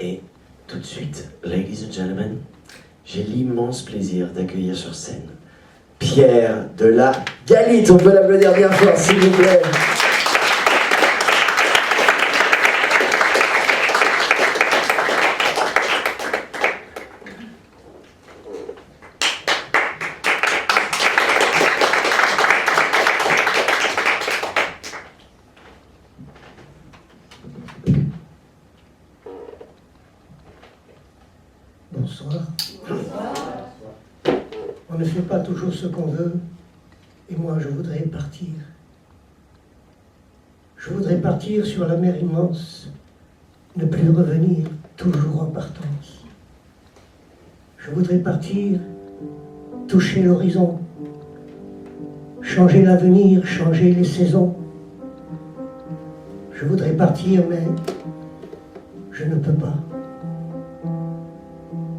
Et tout de suite, ladies and gentlemen, j'ai l'immense plaisir d'accueillir sur scène Pierre de la Galite. On peut l'applaudir bien fort, s'il vous plaît. Bonsoir. On ne fait pas toujours ce qu'on veut, et moi je voudrais partir. Je voudrais partir sur la mer immense, ne plus revenir, toujours en partance. Je voudrais partir, toucher l'horizon, changer l'avenir, changer les saisons. Je voudrais partir, mais je ne peux pas.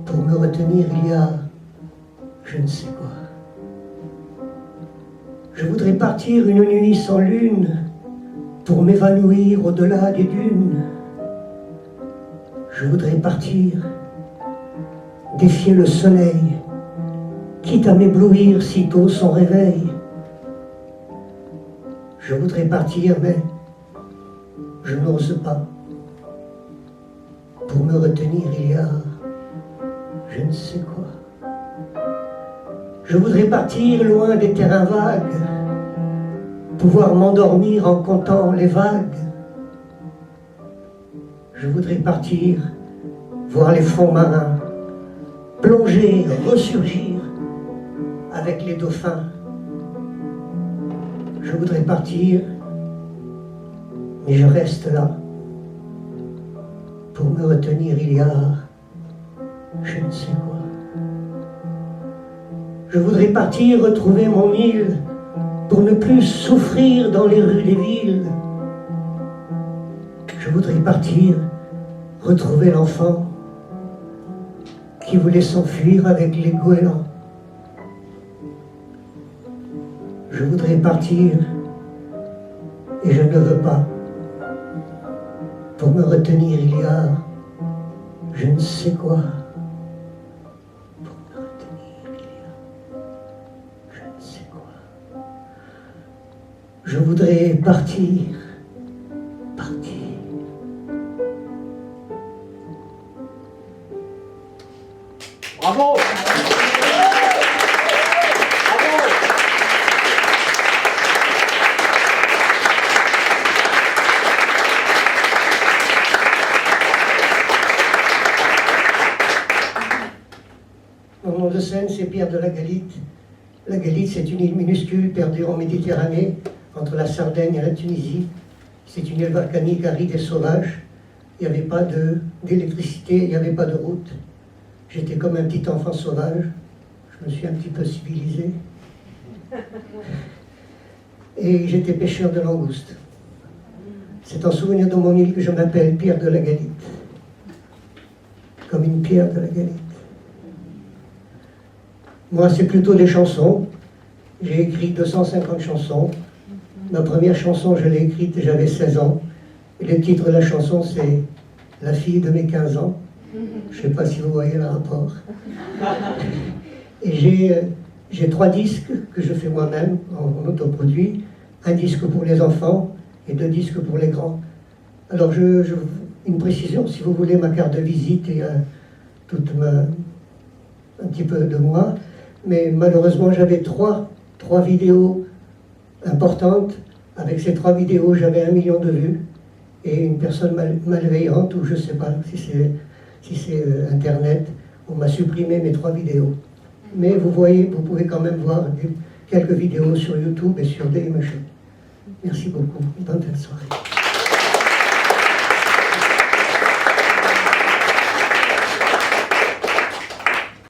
Pour me retenir, il y a je ne sais quoi. Je voudrais partir une nuit sans lune pour m'évanouir au-delà des dunes. Je voudrais partir, défier le soleil, quitte à m'éblouir sitôt son réveil. Je voudrais partir, mais je n'ose pas. Pour me retenir, il y a je ne sais quoi. Je voudrais partir loin des terrains vagues, pouvoir m'endormir en comptant les vagues. Je voudrais partir, voir les fonds marins, plonger, ressurgir avec les dauphins. Je voudrais partir, mais je reste là. Pour me retenir, il y a je ne sais quoi. Je voudrais partir retrouver mon île pour ne plus souffrir dans les rues des villes. Je voudrais partir retrouver l'enfant qui voulait s'enfuir avec les goélands. Je voudrais partir et je ne veux pas. Pour me retenir, il y a je ne sais quoi. Je voudrais partir, partir. Bravo! Mon nom de scène, c'est Pierre de la Galite. La Galite, c'est une île minuscule perdue en Méditerranée, entre la Sardaigne et la Tunisie. C'est une île volcanique aride et sauvage. Il n'y avait pas d'électricité, il n'y avait pas de route. J'étais comme un petit enfant sauvage. Je me suis un petit peu civilisé. Et j'étais pêcheur de langoustes. C'est en souvenir de mon île que je m'appelle Pierre de la Galite. Comme une pierre de la Galite. Moi, c'est plutôt des chansons. J'ai écrit 250 chansons. Ma première chanson, je l'ai écrite, j'avais 16 ans. Et le titre de la chanson, c'est « La fille de mes 15 ans ». Je ne sais pas si vous voyez le rapport. Et j'ai 3 disques que je fais moi-même, en autoproduit. Un disque pour les enfants et 2 disques pour les grands. Alors, une précision, si vous voulez, ma carte de visite et un petit peu de moi. Mais malheureusement, j'avais trois vidéos importantes. Avec ces 3 vidéos, j'avais 1 million de vues. Et une personne malveillante, ou je ne sais pas si c'est Internet, on m'a supprimé mes 3 vidéos. Mais vous voyez, vous pouvez quand même voir quelques vidéos sur YouTube et sur Dailymotion. Merci beaucoup. Bonne fin de soirée.